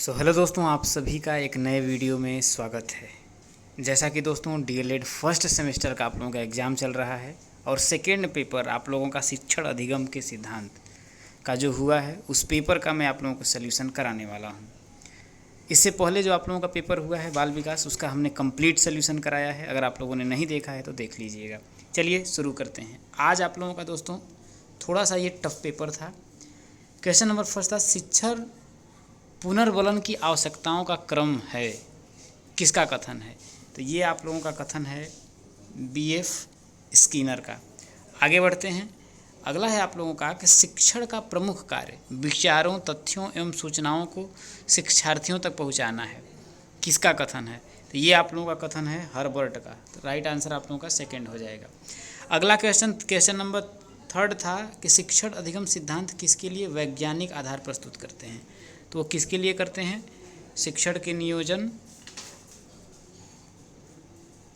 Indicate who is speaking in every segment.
Speaker 1: Hello दोस्तों, आप सभी का एक नए वीडियो में स्वागत है। जैसा कि दोस्तों डीएलएड फर्स्ट सेमेस्टर का आप लोगों का एग्ज़ाम चल रहा है और सेकेंड पेपर आप लोगों का शिक्षण अधिगम के सिद्धांत का जो हुआ है उस पेपर का मैं आप लोगों को सल्यूशन कराने वाला हूं। इससे पहले जो आप लोगों का पेपर हुआ है बाल विकास, उसका हमने कंप्लीट सल्यूशन कराया है। अगर आप लोगों ने नहीं देखा है तो देख लीजिएगा। चलिए शुरू करते हैं। आज आप लोगों का दोस्तों थोड़ा सा ये टफ पेपर था। क्वेश्चन नंबर फर्स्ट था, शिक्षण पुनर्वलन की आवश्यकताओं का क्रम है, किसका कथन है? तो ये आप लोगों का कथन है बीएफ स्किनर का। आगे बढ़ते हैं। अगला है आप लोगों का कि शिक्षण का प्रमुख कार्य विचारों, तथ्यों एवं सूचनाओं को शिक्षार्थियों तक पहुंचाना है, किसका कथन है? तो ये आप लोगों का कथन है हर्बर्ट का। तो राइट आंसर आप लोगों का सेकेंड हो जाएगा। अगला क्वेश्चन नंबर थर्ड था कि शिक्षण अधिगम सिद्धांत किसके लिए वैज्ञानिक आधार प्रस्तुत करते हैं? तो वो किसके लिए करते हैं? शिक्षण के नियोजन,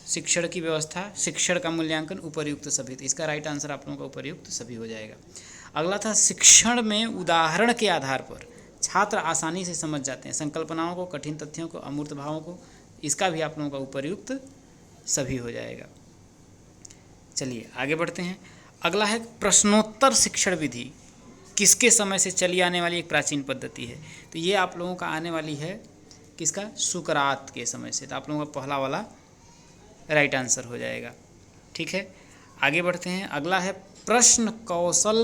Speaker 1: शिक्षण की व्यवस्था, शिक्षण का मूल्यांकन, उपर्युक्त सभी। तो इसका राइट आंसर आप लोगों का उपर्युक्त सभी हो जाएगा। अगला था शिक्षण में उदाहरण के आधार पर छात्र आसानी से समझ जाते हैं संकल्पनाओं को, कठिन तथ्यों को, अमूर्त भावों को। इसका भी आप लोगों का उपर्युक्त सभी हो जाएगा। चलिए आगे बढ़ते हैं। अगला है प्रश्नोत्तर शिक्षण विधि किसके समय से चली आने वाली एक प्राचीन पद्धति है? तो ये आप लोगों का आने वाली है किसका? सुकरात के समय से। तो आप लोगों का पहला वाला राइट आंसर हो जाएगा। ठीक है, आगे बढ़ते हैं। अगला है प्रश्न कौशल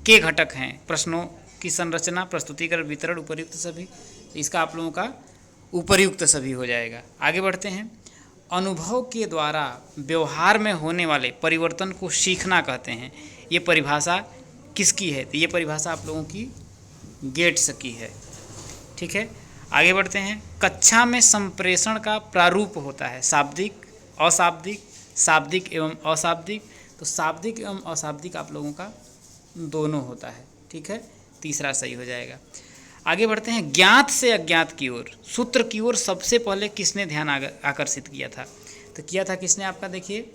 Speaker 1: के घटक हैं प्रश्नों की संरचना, प्रस्तुतिकरण, वितरण, उपर्युक्त सभी। तो इसका आप लोगों का उपर्युक्त सभी हो जाएगा। आगे बढ़ते हैं। अनुभव के द्वारा व्यवहार में होने वाले परिवर्तन को सीखना कहते हैं। ये परिभाषा किसकी है? तो ये परिभाषा आप लोगों की गेट्स की है। ठीक है, आगे बढ़ते हैं। कक्षा में संप्रेषण का प्रारूप होता है शाब्दिक, अशाब्दिक, शाब्दिक एवं अशाब्दिक। तो शाब्दिक एवं अशाब्दिक आप लोगों का दोनों होता है। ठीक है, तीसरा सही हो जाएगा। आगे बढ़ते हैं। ज्ञात से अज्ञात की ओर, सूत्र की ओर सबसे पहले किसने ध्यान आकर्षित किया था? तो किया था किसने आपका? देखिए,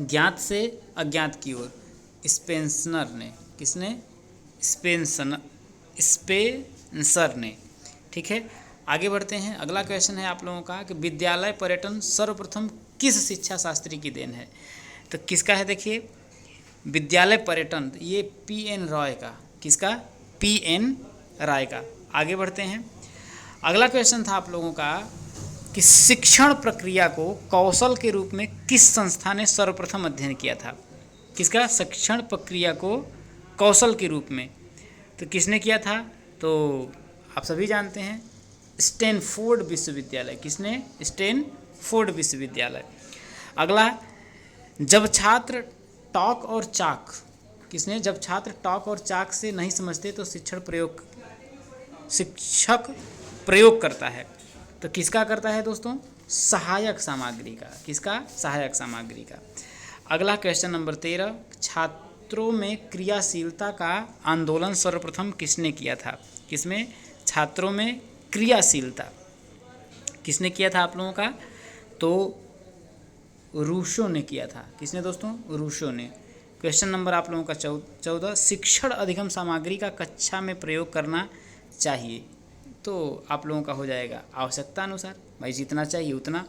Speaker 1: ज्ञात से अज्ञात की ओर स्पेंसर ने। किसने? स्पेंसर ने। ठीक है, आगे बढ़ते हैं। अगला क्वेश्चन है आप लोगों का कि विद्यालय पर्यटन सर्वप्रथम किस शिक्षा शास्त्री की देन है? तो किसका है? देखिए, विद्यालय पर्यटन ये पीएन रॉय का। किसका? पीएन रॉय का। आगे बढ़ते हैं। अगला क्वेश्चन था आप लोगों का कि शिक्षण प्रक्रिया को कौशल के रूप में किस संस्था ने सर्वप्रथम अध्ययन किया था? किसका? शिक्षण प्रक्रिया को कौशल के रूप में तो किसने किया था? तो आप सभी जानते हैं स्टैनफोर्ड विश्वविद्यालय। किसने? स्टैनफोर्ड विश्वविद्यालय। अगला, जब छात्र टॉक और चाक। किसने? जब छात्र टॉक और चाक से नहीं समझते तो शिक्षक प्रयोग करता है। तो किसका करता है दोस्तों? सहायक सामग्री का। किसका? सहायक सामग्री का। अगला क्वेश्चन नंबर 13, छात्रों में क्रियाशीलता का आंदोलन सर्वप्रथम किसने किया था? किसमें? छात्रों में क्रियाशीलता किसने किया था आप लोगों का? तो रूसो ने किया था। किसने दोस्तों? रूसो ने। क्वेश्चन नंबर आप लोगों का 14, शिक्षण अधिगम सामग्री का कक्षा में प्रयोग करना चाहिए। तो आप लोगों का हो जाएगा आवश्यकता अनुसार, भाई जितना चाहिए उतना।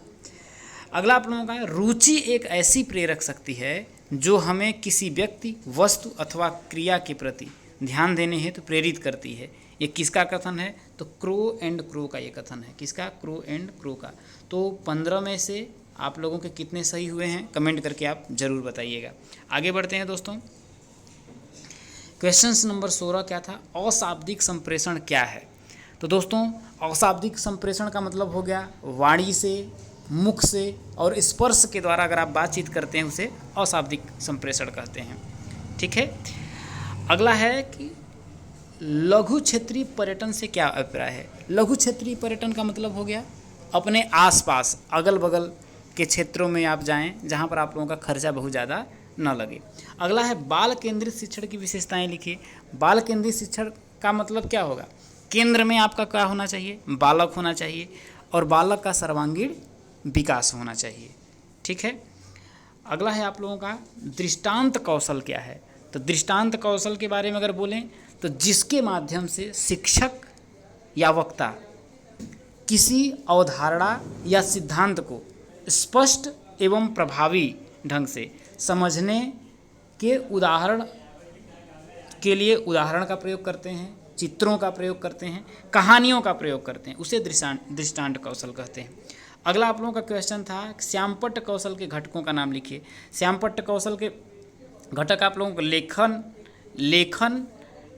Speaker 1: अगला आप लोगों का रुचि एक ऐसी प्रेरक शक्ति है जो हमें किसी व्यक्ति, वस्तु अथवा क्रिया के प्रति ध्यान देने हेतु प्रेरित करती है। ये किसका कथन है? तो क्रो एंड क्रो का ये कथन है। किसका? क्रो एंड क्रो का। तो 15 में से आप लोगों के कितने सही हुए हैं कमेंट करके आप जरूर बताइएगा। आगे बढ़ते हैं दोस्तों। क्वेश्चन नंबर 16 क्या था? अशाब्दिक संप्रेषण क्या है? तो दोस्तों अशाब्दिक संप्रेषण का मतलब हो गया वाणी से, मुख से और स्पर्श के द्वारा अगर आप बातचीत करते हैं उसे अशाब्दिक संप्रेषण कहते हैं। ठीक है, अगला है कि लघु क्षेत्रीय पर्यटन से क्या अभिप्राय है? लघु क्षेत्रीय पर्यटन का मतलब हो गया अपने आसपास, अगल बगल के क्षेत्रों में आप जाएं जहां पर आप लोगों का खर्चा बहुत ज़्यादा न लगे। अगला है बाल केंद्रित शिक्षण की विशेषताएं लिखिए। बाल केंद्रित शिक्षण का मतलब क्या होगा? केंद्र में आपका क्या होना चाहिए? बालक होना चाहिए और बालक का सर्वांगीण विकास होना चाहिए। ठीक है, अगला है आप लोगों का दृष्टांत कौशल क्या है? तो दृष्टांत कौशल के बारे में अगर बोलें तो जिसके माध्यम से शिक्षक या वक्ता किसी अवधारणा या सिद्धांत को स्पष्ट एवं प्रभावी ढंग से समझने के उदाहरण के लिए उदाहरण का प्रयोग करते हैं, चित्रों का प्रयोग करते हैं, कहानियों का प्रयोग करते हैं, उसे दृष्टांत कौशल कहते हैं। अगला आप लोगों का क्वेश्चन था श्यामपट्ट कौशल के घटकों का नाम लिखिए। श्यामपट्ट कौशल के घटक आप लोगों को लेखन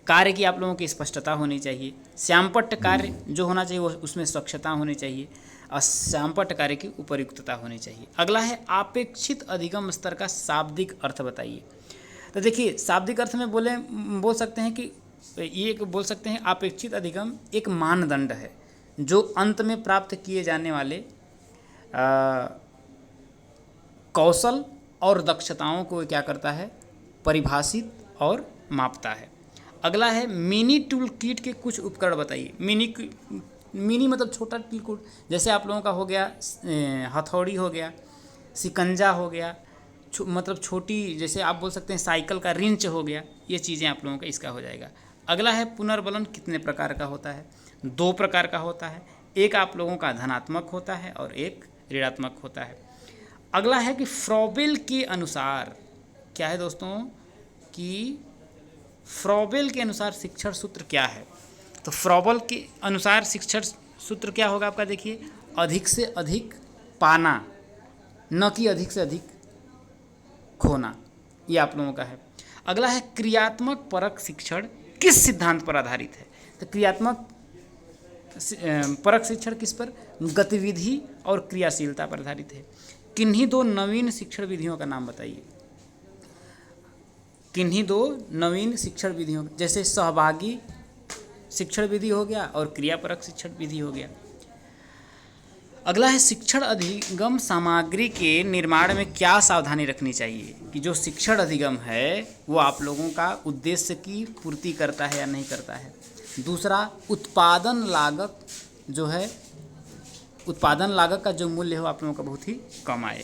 Speaker 1: कार्य की आप लोगों की स्पष्टता होनी चाहिए, श्यामपट्ट कार्य जो होना चाहिए वो उसमें स्वच्छता होनी चाहिए, और श्यामपट्ट कार्य की उपयुक्तता होनी चाहिए। अगला है अपेक्षित अधिगम स्तर का शाब्दिक अर्थ बताइए। तो देखिए शाब्दिक अर्थ में बोल सकते हैं कि ये बोल सकते हैं अपेक्षित अधिगम एक मानदंड है जो अंत में प्राप्त किए जाने वाले कौशल और दक्षताओं को क्या करता है, परिभाषित और मापता है। अगला है मिनी टूल किट के कुछ उपकरण बताइए। मिनी मतलब छोटा टूल किट, जैसे आप लोगों का हो गया हथौड़ी हो गया, सिकंजा हो गया, मतलब छोटी, जैसे आप बोल सकते हैं साइकिल का रिंच हो गया, ये चीज़ें आप लोगों का इसका हो जाएगा। अगला है पुनर्बलन कितने प्रकार का होता है, 2 प्रकार का होता है, एक आप लोगों का धनात्मक होता है और एक ऋणात्मक होता है। अगला है कि फ्रॉबेल के अनुसार क्या है दोस्तों, कि फ्रॉबेल के अनुसार शिक्षण सूत्र क्या है। तो फ्रॉबेल के अनुसार शिक्षण सूत्र क्या होगा आपका, देखिए अधिक से अधिक पाना, न कि अधिक से अधिक खोना, ये आप लोगों का है। अगला है क्रियात्मक परक शिक्षण किस सिद्धांत पर आधारित है। तो क्रियात्मक परक शिक्षण किस पर, गतिविधि और क्रियाशीलता पर आधारित है। किन्हीं 2 नवीन शिक्षण विधियों का नाम बताइए। किन्हीं 2 नवीन शिक्षण विधियों, जैसे सहभागी शिक्षण विधि हो गया और क्रियापरक शिक्षण विधि हो गया। अगला है शिक्षण अधिगम सामग्री के निर्माण में क्या सावधानी रखनी चाहिए, कि जो शिक्षण अधिगम है वो आप लोगों का उद्देश्य की पूर्ति करता है या नहीं करता है। दूसरा, उत्पादन लागत जो है, उत्पादन लागत का जो मूल्य हो आप लोगों का बहुत ही कम आए।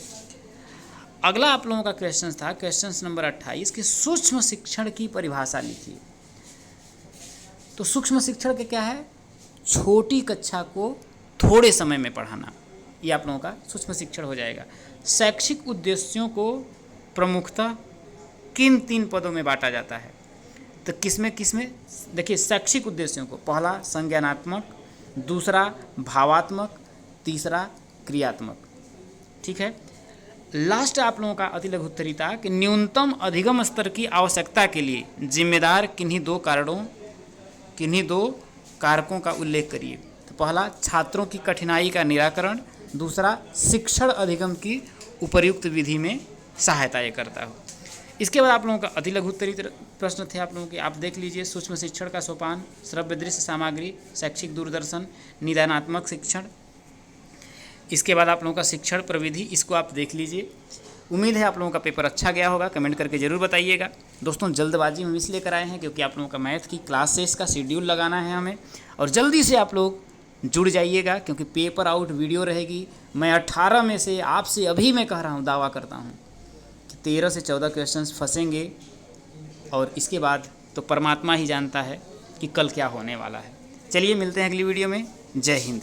Speaker 1: अगला आप लोगों का क्वेश्चन था क्वेश्चन नंबर 28 कि सूक्ष्म शिक्षण की परिभाषा लिखिए। तो सूक्ष्म शिक्षण के क्या है, छोटी कक्षा को थोड़े समय में पढ़ाना, ये आप लोगों का सूक्ष्म शिक्षण हो जाएगा। शैक्षिक उद्देश्यों को प्रमुखतः किन 3 पदों में बांटा जाता है। तो किसमें देखिए शैक्षिक उद्देश्यों को, पहला संज्ञानात्मक, दूसरा भावात्मक, तीसरा क्रियात्मक, ठीक है। लास्ट आप लोगों का अति लघु उत्तरीता कि न्यूनतम अधिगम स्तर की आवश्यकता के लिए जिम्मेदार किन्हीं 2 कारकों का उल्लेख करिए। तो पहला छात्रों की कठिनाई का निराकरण, दूसरा शिक्षण अधिगम की उपर्युक्त विधि में सहायता ये करता हो। इसके बाद आप लोगों का अति लघु उत्तरीतर प्रश्न थे आप लोगों के, आप देख लीजिए। सूक्ष्म शिक्षण का सोपान, श्रव्य दृश्य सामग्री, शैक्षिक दूरदर्शन, निदानात्मक शिक्षण। इसके बाद आप लोगों का शिक्षण प्रविधि, इसको आप देख लीजिए। उम्मीद है आप लोगों का पेपर अच्छा गया होगा, कमेंट करके ज़रूर बताइएगा। दोस्तों जल्दबाजी में इसलिए कराए हैं क्योंकि आप लोगों का मैथ की क्लासेस का शेड्यूल लगाना है हमें, और जल्दी से आप लोग जुड़ जाइएगा क्योंकि पेपर आउट वीडियो रहेगी। मैं 18 में से आपसे अभी मैं कह रहा हूँ, दावा करता हूँ कि 13 से 14 क्वेश्चंस फंसेंगे, और इसके बाद तो परमात्मा ही जानता है कि कल क्या होने वाला है। चलिए मिलते हैं अगली वीडियो में। जय हिंद।